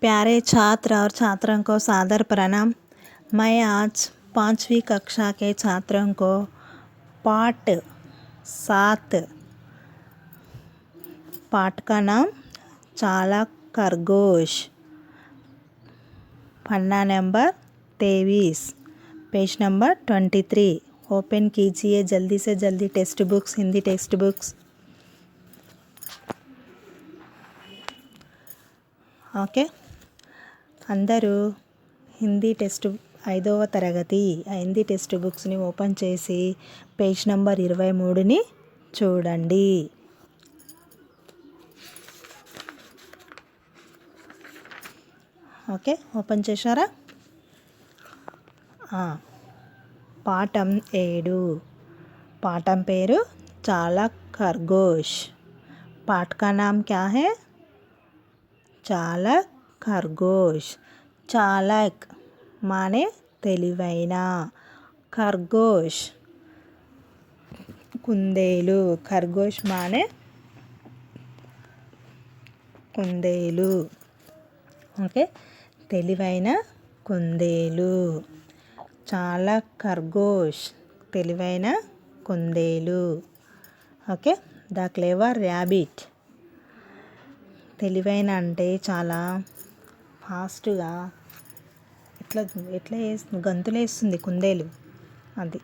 प्यारे छात्र और छात्रों को सादर प्रणाम। मैं आज 5वीं कक्षा के छात्रों को पाठ 7 पाठ का नाम चालाक खरगोश, पन्ना नंबर 23, पेज नंबर 23 ओपन कीजिए। जल्दी से जल्दी text books, Hindi text books. Okay, అందరూ హిందీ టెక్స్ట్ 5వ తరగతి హిందీ టెక్స్ట్ బుక్స్ని ఓపెన్ చేసి పేజ్ నెంబర్ 23ని చూడండి. ఓకే, ఓపెన్ చేశారా? పాఠం 7, పాఠం పేరు చాలాక్ ఖర్గోష్. पाठ का नाम क्या है? चालाक खरगोश. चालाक माने తెలివైన, ఖర్గోష్ కుందేలు. ఖర్గోష్ మానే కుందేలు. ఓకే, తెలివైన కుందేలు. చాలాక్ ఖర్గోష్ తెలివైన కుందేలు. Okay, the clever rabbit. తెలివైన అంటే చాలా ఫాస్ట్గా ఎట్లా గంతులేస్తుంది కుందేలు, అది.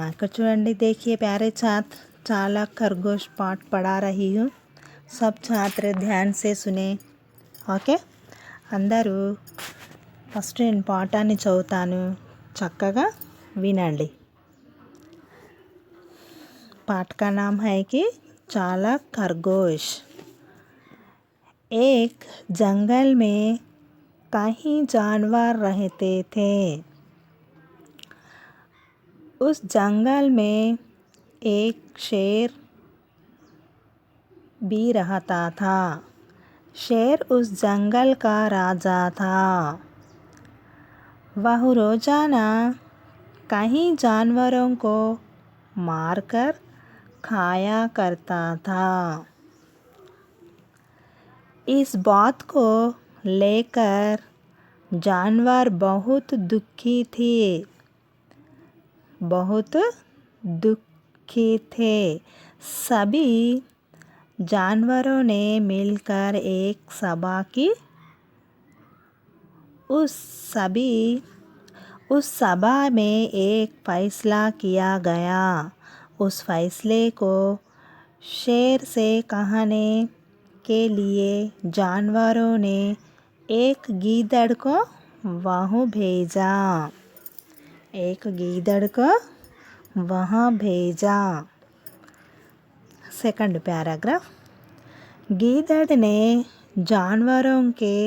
ఇక్కడ చూడండి. देखिए प्यारे छात्र, चालाक खरगोश पाठ पढ़ा रही हूँ. सब छात्र ध्यान से सुने. ఓకే, అందరూ ఫస్ట్ నేను పాఠాన్ని చదువుతాను, చక్కగా వినండి. पाठ का नाम है कि चालाक खरगोश. एक जंगल में कई जानवर रहते थे. उस जंगल में एक शेर भी रहता था. शेर उस जंगल का राजा था. वह रोजाना कई जानवरों को मारकर खाया करता था. इस बात को लेकर जानवर बहुत दुखी थे. सभी जानवरों ने मिलकर एक सभा की. उस सभा में एक फैसला किया गया. उस फैसले को शेर से कहने के लिए जानवरों ने एक गीदड़ को वहाँ भेजा. Second paragraph. गीदड़ ने जानवरों के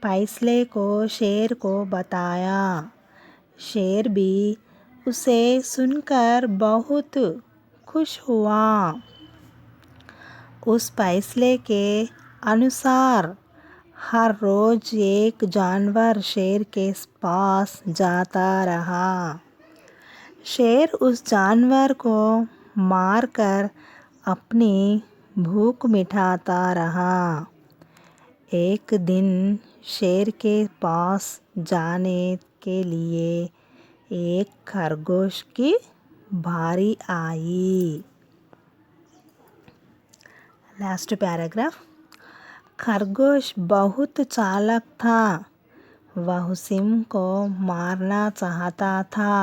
फैसले को शेर को बताया. शेर भी उसे सुनकर बहुत खुश हुआ. उस फैसले के अनुसार हर रोज एक जानवर शेर के पास जाता रहा. शेर उस जानवर को मारकर अपनी भूख मिटाता रहा. एक दिन शेर के पास जाने के लिए एक खरगोश की बारी आई. Last paragraph. खरगोश बहुत चालाक था. वह सिंह को मारना चाहता था.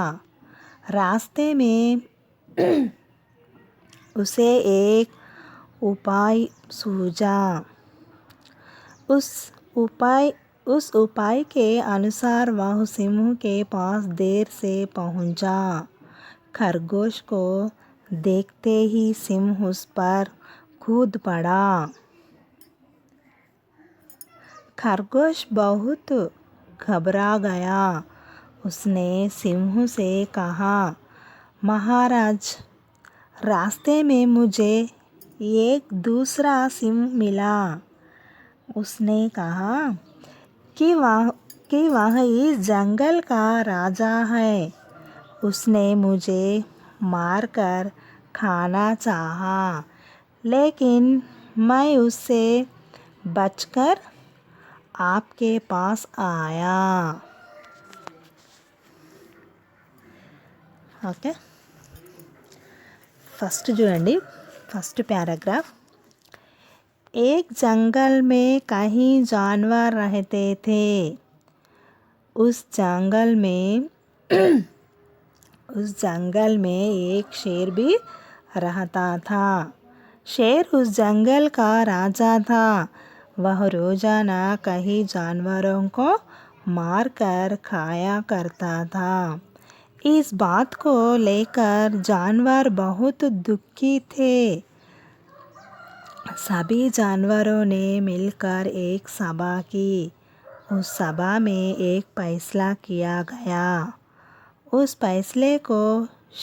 रास्ते में उसे एक उपाय सूझा. उस उपाय के अनुसार वह सिंह के पास देर से पहुंचा. खरगोश को देखते ही सिंह उस पर कूद पड़ा. खरगोश बहुत घबरा गया. उसने सिंह से कहा, महाराज, रास्ते में मुझे एक दूसरा सिंह मिला. उसने कहा कि वह इस जंगल का राजा है. उसने मुझे मारकर खाना चाहा, लेकिन मैं उससे बचकर आपके पास आया. ఓకే, ఫస్ట్ చూడండి, ఫస్ట్ పారాగ్రాఫ్. एक जंगल में कहीं जानवर रहते थे. उस जंगल में एक शेर भी रहता था. शेर उस जंगल का राजा था. वह रोजाना कई जानवरों को मारकर खाया करता था. इस बात को लेकर जानवर बहुत दुखी थे. सभी जानवरों ने मिलकर एक सभा की. उस सभा में एक फैसला किया गया. उस फैसले को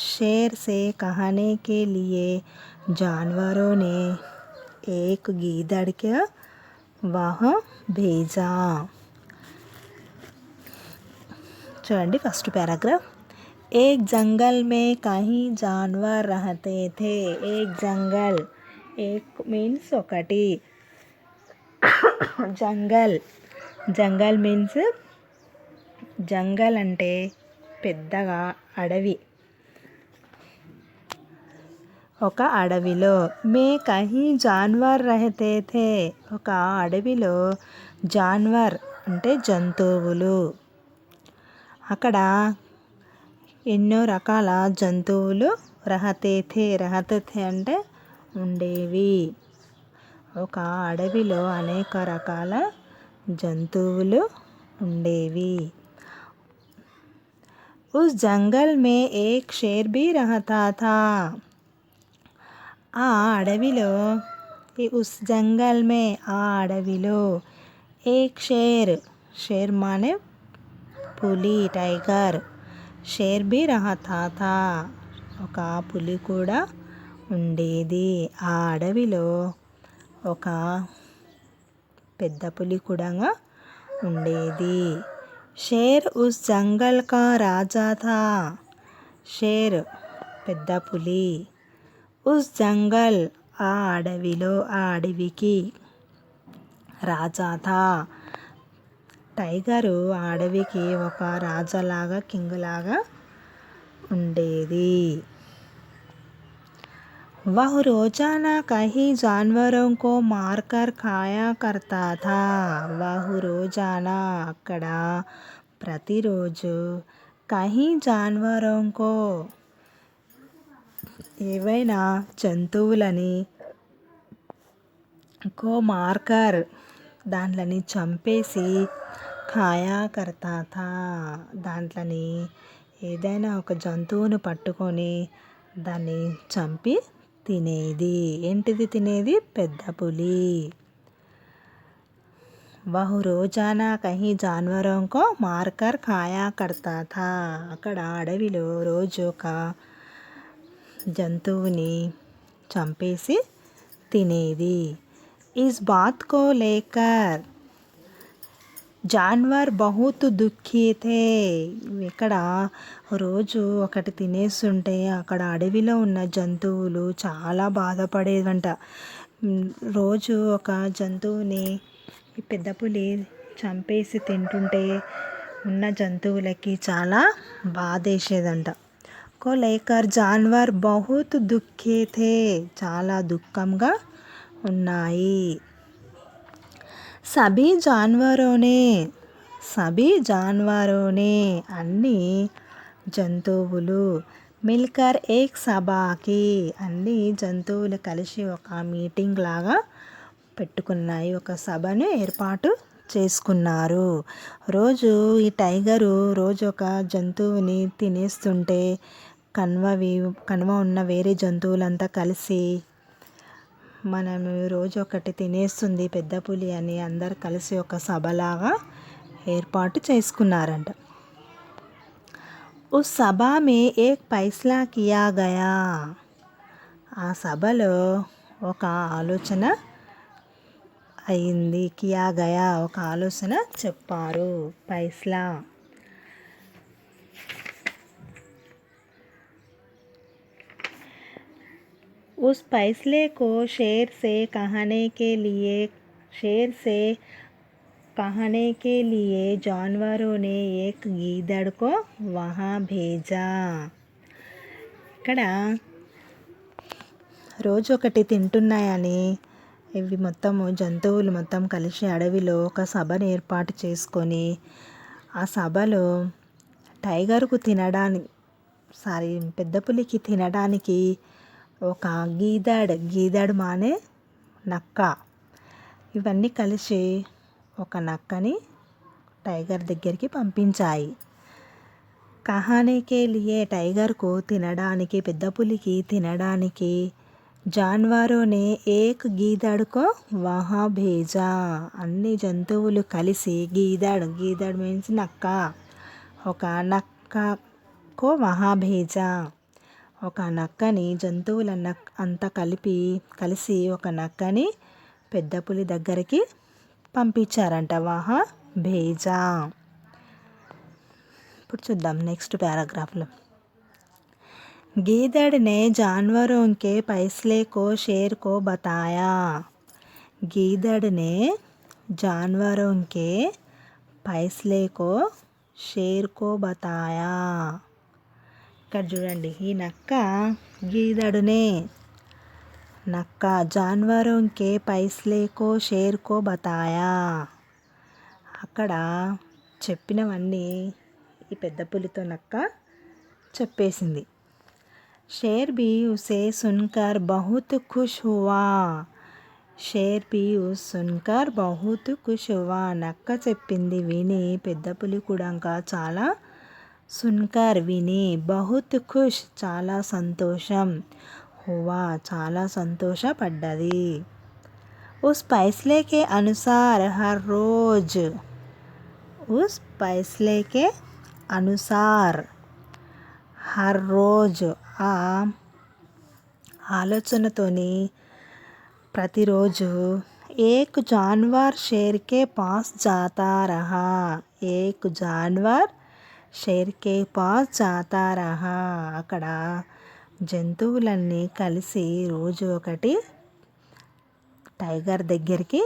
शेर से कहने के लिए जानवरों ने एक गीदड़ को वहाँ भेजा. చూడండి ఫస్ట్ పారాగ్రాఫ్. एक जंगल में कहीं जानवर रहते थे. एक जंगल, एक మీన్స్ ఒకటి, జంగల్ మీన్స్ జంగల్ అంటే పెద్దగా అడవి. ఒక అడవిలో మే కహీ జాన్వర్ రహతే థే, ఒక అడవిలో జాన్వర్ అంటే జంతువులు, అక్కడ ఎన్నో రకాల జంతువులు రహతే థే అంటే ఉండేవి. ఒక అడవిలో అనేక రకాల జంతువులు ఉండేవి. उस जंगल में एक शेर भी रहता था. ఆ అడవిలో, ఉస్ జంగల్ మే ఆ అడవిలో, ఏక్ షేర్ మానే పులి, టైగర్, షేర్ బి రహతా థా, ఒక పులి కూడా ఉండేది. ఆ అడవిలో ఒక పెద్ద పులి కూడా ఉండేది. షేర్ ఉస్ జంగల్ కా రాజా థా. షేర్ పెద్ద పులి, ఉస్ జంగల్ ఆ అడవిలో, ఆ అడవికి, రాజా థా టైగరు ఆ అడవికి ఒక రాజాలాగా, కింగ్ లాగా ఉండేది. वह रोजाना कई जानवरों को मारकर खाया करता था. वह रोजाना అక్కడ ప్రతిరోజు కహీ జాన్వరోं को ఏవైనా జంతువులని, కో మార్కర్ దాంట్లని చంపేసి, ఖాయా కర్తా థా దాంట్లని, ఏదైనా ఒక జంతువును పట్టుకొని దాన్ని చంపి తినేది. ఏంటిది తినేది? పెద్ద పులి. వహ్ రోజానా కహీ జాన్వరోं को మార్కర్ ఖాయా కర్తా థా, అక్కడ అడవిలో రోజు ఒక జంతువుని చంపేసి తినేది. ఇస్ బాత్ కో లేకర్ జాన్వర్ బహుత్ దుఃఖీ థే. ఇక్కడ రోజు ఒకటి తినేస్తుంటే అక్కడ అడవిలో ఉన్న జంతువులు చాలా బాధపడేవంట. రోజు ఒక జంతువుని పెద్ద పులి చంపేసి తింటుంటే ఉన్న జంతువులకి చాలా బాధేసేదంట. కో లేకర్ జాన్వర్ బహుత్ దుఃఖీ థే, చాలా దుఃఖంగా ఉన్నాయి. సభీ జాన్వరోనే అన్ని జంతువులు, మిల్కర్ ఏక్ సభాకి అన్ని జంతువులు కలిసి ఒక మీటింగ్ లాగా పెట్టుకున్నాయి, ఒక సభను ఏర్పాటు చేసుకున్నారు. రోజు ఈ టైగరు రోజు ఒక జంతువుని తినేస్తుంటే కనుమ ఉన్న వేరే జంతువులంతా కలిసి, మనం రోజు ఒకటి తినేస్తుంది పెద్ద పులి అని అందరు కలిసి ఒక సభలాగా ఏర్పాటు చేసుకున్నారంట. ఉస్ సభా మే ఏక్ ఫైస్లా కియా గయా, ఆ సభలో ఒక ఆలోచన అయింది. కియా గయా ఒక ఆలోచన చెప్పారు. ఫైస్లా उस फैसले को शेर से कहने के लिए शेर से कहने के लिए जानवरों ने एक गीदड़ को वहाँ भेजा. ఇక్కడ రోజు ఒకటి తింటున్నాయని ఇవి మొత్తము జంతువులు మొత్తం కలిసి అడవిలో ఒక సభను ఏర్పాటు చేసుకొని ఆ సభలో టైగర్కు తినడానికి పెద్ద పులికి తినడానికి ఒక గీదడు మానే నక్క ఇవన్నీ కలిసి ఒక నక్కని టైగర్ దగ్గరికి పంపించాయి. కహానేకే లియే టైగర్కు తినడానికి పెద్ద పులికి తినడానికి జాన్వారోనే ఏక్ గీదడుకో వహా భేజా. అన్ని జంతువులు కలిసి గీదడ్ మీన్స్ నక్క, ఒక నక్కకో వహా భేజా, ఒక నక్కని జంతువుల అంతా కలిసి ఒక నక్కని పెద్ద పులి దగ్గరికి పంపించారంట. వహా భేజా. ఇప్పుడు చూద్దాం నెక్స్ట్ పారాగ్రాఫ్లో. गीदड़ ने जानवरों के फैसले को शेर को बताया. गीदड़ ने जानवरों के फैसले को शेर को बताया. ఇక్కడ చూడండి, ఈ నక్క గీదడునే నక్క జాన్వరోं के फैसले को शेर को बताया. అక్కడ చెప్పినవన్నీ ఈ పెద్ద పులితో నక్క చెప్పేసింది. शेर भी उसे सुनकर बहुत खुश हुआ. शेर भी उस सुनकर बहुत खुश हुआ. నక్క చెప్పింది విని పెద్ద పులి కూడా చాలా సున్కర్ విని బహుత్ ఖుష్ చాలా సంతోషం హువా చాలా సంతోషపడ్డది. उस फैसले के अनुसार हर रोज उस फैसले के अनुसार हर रोज ఆ ఆలోచనతోని ప్రతిరోజు ఏక్ జాన్వర్ షేర్ కే పాస్ జాతా రహా. ఏక్ జాన్వర్ షేర్ కే పాస్ జాతా రహా. అక్కడ జంతువులన్నీ కలిసి రోజు ఒకటి టైగర్ దగ్గరికి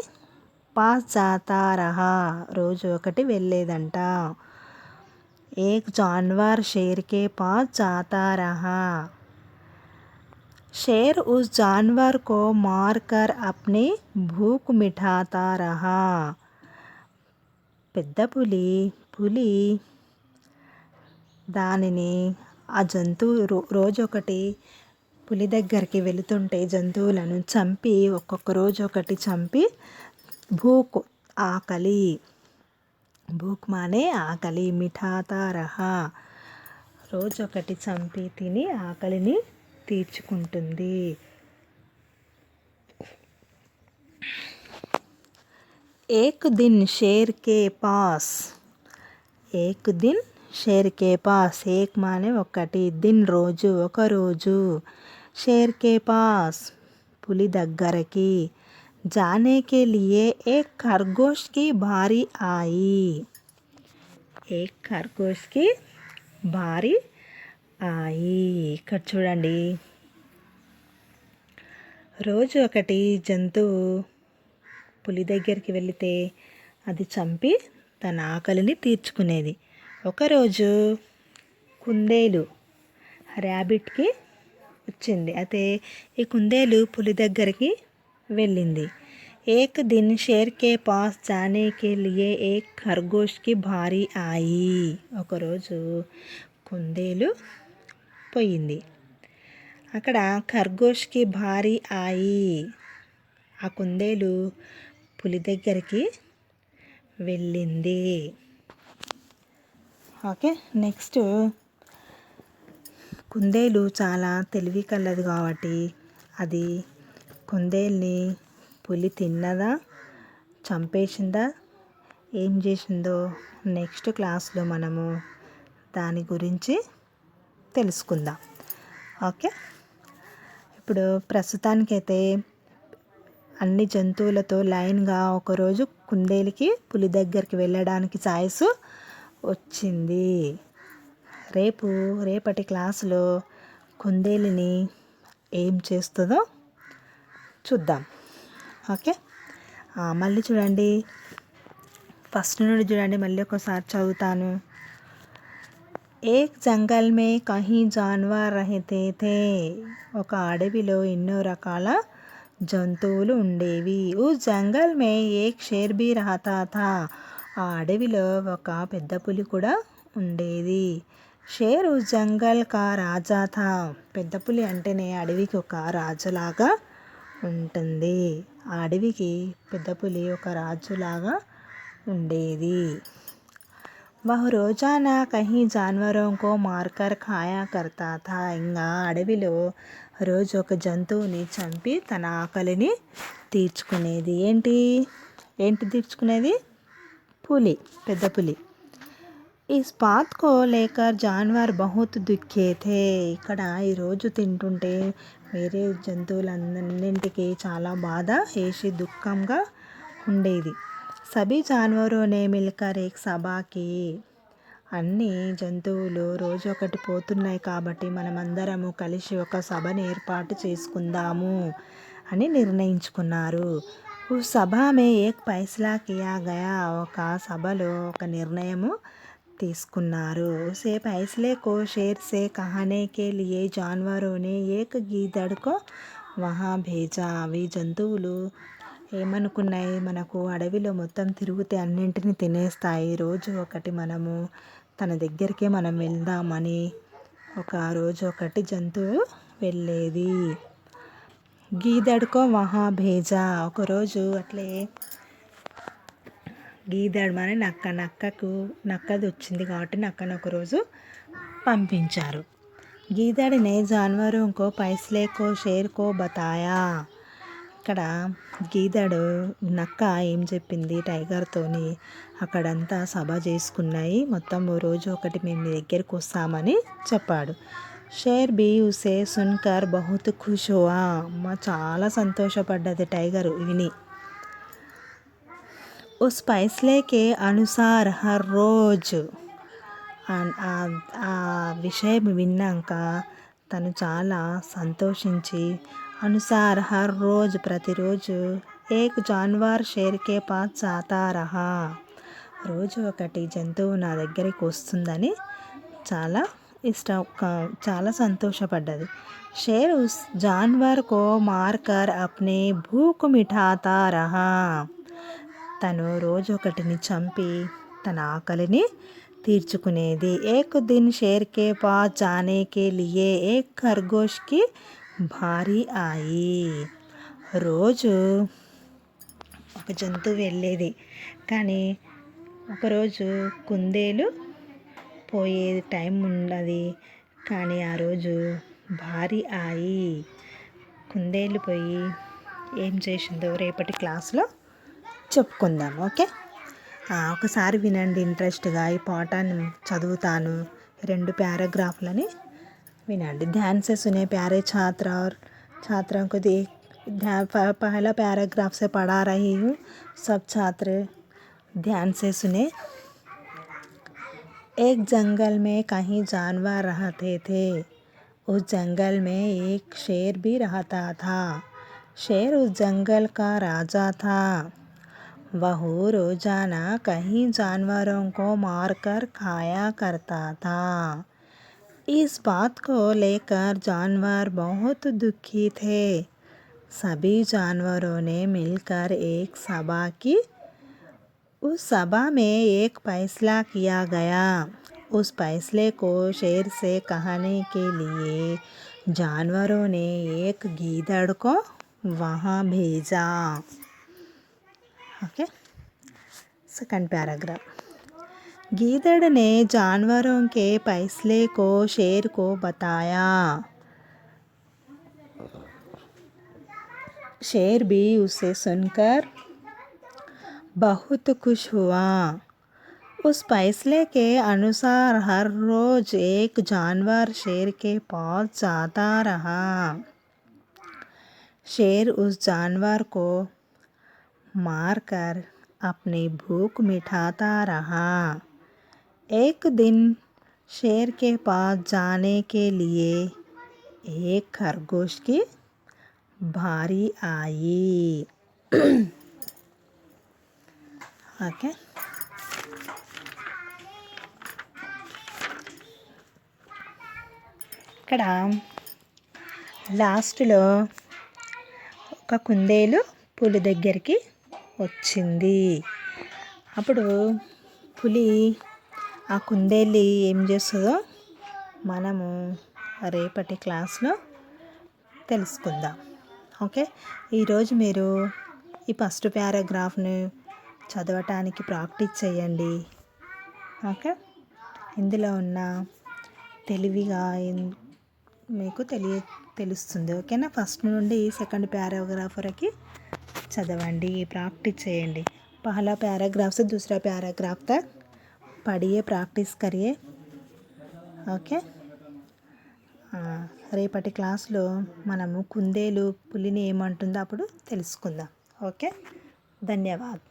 పాస్ జాతా రహా రోజు ఒకటి వెళ్ళేదంట. एक जानवर शेर के पास जाता रहा. शेर उस जानवर को मारकर अपनी भूख मिटाता रहा. పెద్ద పులి దానిని ఆ జంతువు రోజు ఒకటి పులి దగ్గరికి వెళుతుంటే జంతువులను చంపి ఒక్కొక్క రోజు ఒకటి చంపి ఆకలి భూక్ మానే ఆకలి మిఠాతా రహా రోజు ఒకటి చంపి తిని ఆకలిని తీర్చుకుంటుంది. ఏక్ దిన్ షేర్ కే పాస్. ఏక్ దిన్ షేర్ కే పాస్. ఏక్ మానే ఒకటి, దిన్ రోజు ఒక రోజు, షేర్ కే పాస్ పులి దగ్గరకి, जाने के लिए एक खरगोश की बारी आई. एक खरगोश की बारी आई. ఇక్కడ చూడండి, రోజు ఒకటి జంతువు పులి దగ్గరికి వెళితే అది చంపి తన ఆకలిని తీర్చుకునేది. ఒకరోజు కుందేలు ర్యాబిట్కి వచ్చింది. అయితే ఈ కుందేలు పులి దగ్గరికి వెళ్ళింది. ఏక్ దిన్ షేర్ కే పాస్ జానే కే లియే ఏక్ ఖర్గోష్ కి భారీ ఆయి. ఒకరోజు కుందేలు పోయింది. అక్కడ ఖర్గోష్కి భారీ ఆయి. ఆ కుందేలు పులి దగ్గరికి వెళ్ళింది. ఓకే, నెక్స్ట్ కుందేలు చాలా తెలివి కలది కాబట్టి అది కుందేల్ని పులి తిన్నదా, చంపేసిందా, ఏం చేసిందో నెక్స్ట్ క్లాస్లో మనము దాని గురించి తెలుసుకుందాం. ఓకే, ఇప్పుడు ప్రస్తుతానికైతే అన్ని జంతువులతో లైన్గా ఒకరోజు కుందేలుకి పులి దగ్గరికి వెళ్ళడానికి ఛాయిస్ వచ్చింది. రేపటి క్లాసులో కుందేలుని ఏం చేస్తుందో చూద్దాం. ఓకే, మళ్ళీ చూడండి, ఫస్ట్ నుండి చూడండి, మళ్ళీ ఒకసారి చదువుతాను. ఏక్ జంగల్ మే కహీ జాన్వర్ రహతే థే. ఒక అడవిలో ఎన్నో రకాల జంతువులు ఉండేవి. ఉస్ జంగల్ మే ఏక్ షేర్ భీ రహతా థా. ఆ అడవిలో ఒక పెద్ద పులి కూడా ఉండేది. షేర్ ఉస్ జంగల్ కా రాజా థా. పెద్ద పులి అంటేనే అడవికి ఒక రాజులాగా ఉంటుంది. ఆ అడవికి పెద్ద పులి ఒక రాజులాగా ఉండేది. వహ్ రోజానా కహీ జాన్వరోं को మార్కర్ ఖాయా కర్తా థా. ఇంకా అడవిలో రోజు ఒక జంతువుని చంపి తన ఆకలిని తీర్చుకునేది. ఏంటి తీర్చుకునేది? పులి, పెద్ద పులి. ఇస్ బాత్ కో లేకర్ జాన్వర్ బహుత్ దుఃఖే థే. ఇక్కడ ఈరోజు తింటుంటే వేరే జంతువులన్నింటికి చాలా బాధ వేసి దుఃఖంగా ఉండేది. సభీ జాన్వరోనే మిల్కర్ ఏక్ సభాకి. అన్ని జంతువులు రోజు ఒకటి పోతున్నాయి కాబట్టి మనమందరము కలిసి ఒక సభని ఏర్పాటు చేసుకుందాము అని నిర్ణయించుకున్నారు. ఉస్ సభా మే ఏక్ ఫైసలా కియా గయా. ఒక సభలో ఒక నిర్ణయము తీసుకున్నారు. ఉసే ఫైసలే కో షేర్ సే కహానే కే లియే జాన్వరోనే ఏక్ గీదడ్ కో వహా భేజా. అవి జంతువులు ఏమనుకున్నాయి, మనకు అడవిలో మొత్తం తిరిగితే అన్నింటినీ తినేస్తాయి, రోజు ఒకటి మనము తన దగ్గరికే మనం వెళ్దామని రోజు ఒకటి జంతువు వెళ్ళేది. గీదడ్కో వహా భేజా. ఒకరోజు అట్లే గీదడ్ అని నక్కది వచ్చింది కాబట్టి నక్కను ఒకరోజు పంపించారు. గీదడ్ నే జాన్వరోं को फैसले को शेर को बताया. ఇక్కడ గీదడు నక్క ఏం చెప్పింది టైగర్తోని, అక్కడంతా సభ చేసుకున్నాయి, మొత్తం రోజు ఒకటి మేము మీ దగ్గరికి వస్తామని చెప్పాడు. షేర్ బీ ఉసే సున్కర్ బహుత్ ఖుష్ హువా. అమ్మ చాలా సంతోషపడ్డది టైగర్ విని. ఉస్ ఫైసలే కే అనుసార్ హర్ రోజ్. ఆ విషయం విన్నాక తను చాలా సంతోషించి అనుసార్ హర్ రోజ్ ప్రతిరోజు ఏక్ జాన్వర్ షేర్ కే పాస్ జాతా రహా. రోజు ఒకటి జంతువు నా దగ్గరికి వస్తుందని చాలా సంతోషపడ్డది. షేర్ ఉస్ జాన్వర్ కో మార్కర్ అప్నే భూక్ మిఠాతా రహా. తను రోజు ఒకటిని చంపి తన ఆకలిని తీర్చుకునేది. ఏక్ దిన్ షేర్ కే పాస్ జానే కే లియే ఏక్ ఖర్గోష్ కి భారీ ఆయి. రోజు ఒక జంతువు వెళ్ళేది, కానీ ఒకరోజు కుందేలు పోయేది టైం ఉన్నది. కానీ ఆ రోజు భారీ ఆయి కుందేలు పోయి ఏం చేసిందో రేపటి క్లాస్లో చెప్పుకుందాం. ఓకే, ఒకసారి వినండి ఇంట్రెస్ట్గా. ఈ పాఠాన్ని చదువుతాను, 2 పారాగ్రాఫ్లని विनंडी. ध्यान से सुने प्यारे छात्र और छात्रों को पहला पैराग्राफ से पढ़ा रही हूँ. सब छात्र ध्यान से सुने. एक जंगल में कहीं जानवर रहते थे. उस जंगल में एक शेर भी रहता था. शेर उस जंगल का राजा था. वह रोजाना कहीं जानवरों को मारकर खाया करता था. इस बात को लेकर जानवर बहुत दुखी थे. सभी जानवरों ने मिलकर एक सभा की. उस सभा में एक फैसला किया गया. उस फैसले को शेर से कहने के लिए जानवरों ने एक गीदड़ को वहाँ भेजा. Okay, second paragraph. गीदड़ ने जानवरों के फैसले को शेर को बताया. शेर भी उसे सुनकर बहुत खुश हुआ. उस फैसले के अनुसार हर रोज एक जानवर शेर के पास जाता रहा. शेर उस जानवर को मारकर अपनी भूख मिटाता रहा. एक दिन शेर के पास जाने के लिए एक खरगोश की भारी आई. ओके, ఇక్కడ లాస్ట్లో ఒక కుందేలు పులి దగ్గరికి వచ్చింది. అప్పుడు పులి ఆ కుందేలు ఏం చేస్తుందో మనము రేపటి క్లాస్లో తెలుసుకుందాం. ఓకే, ఈరోజు మీరు ఈ ఫస్ట్ పారాగ్రాఫ్ని చదవటానికి ప్రాక్టీస్ చేయండి. ఓకే, ఇందులో ఉన్న తెలివిగా మీకు తెలుస్తుంది. ఓకేనా, ఫస్ట్ నుండి సెకండ్ पैराग्राफ వరకు చదవండి, ప్రాక్టీస్ చేయండి. पहला पैराग्राफ से दूसरा पैराग्राफ तक पढ़िए, प्रैक्टिस करिए. ఓకే, రేపటి క్లాస్లో మనము కుందేలు పులిని ఏమంటుందో అప్పుడు తెలుసుకుందాం. ఓకే, ధన్యవాదాలు.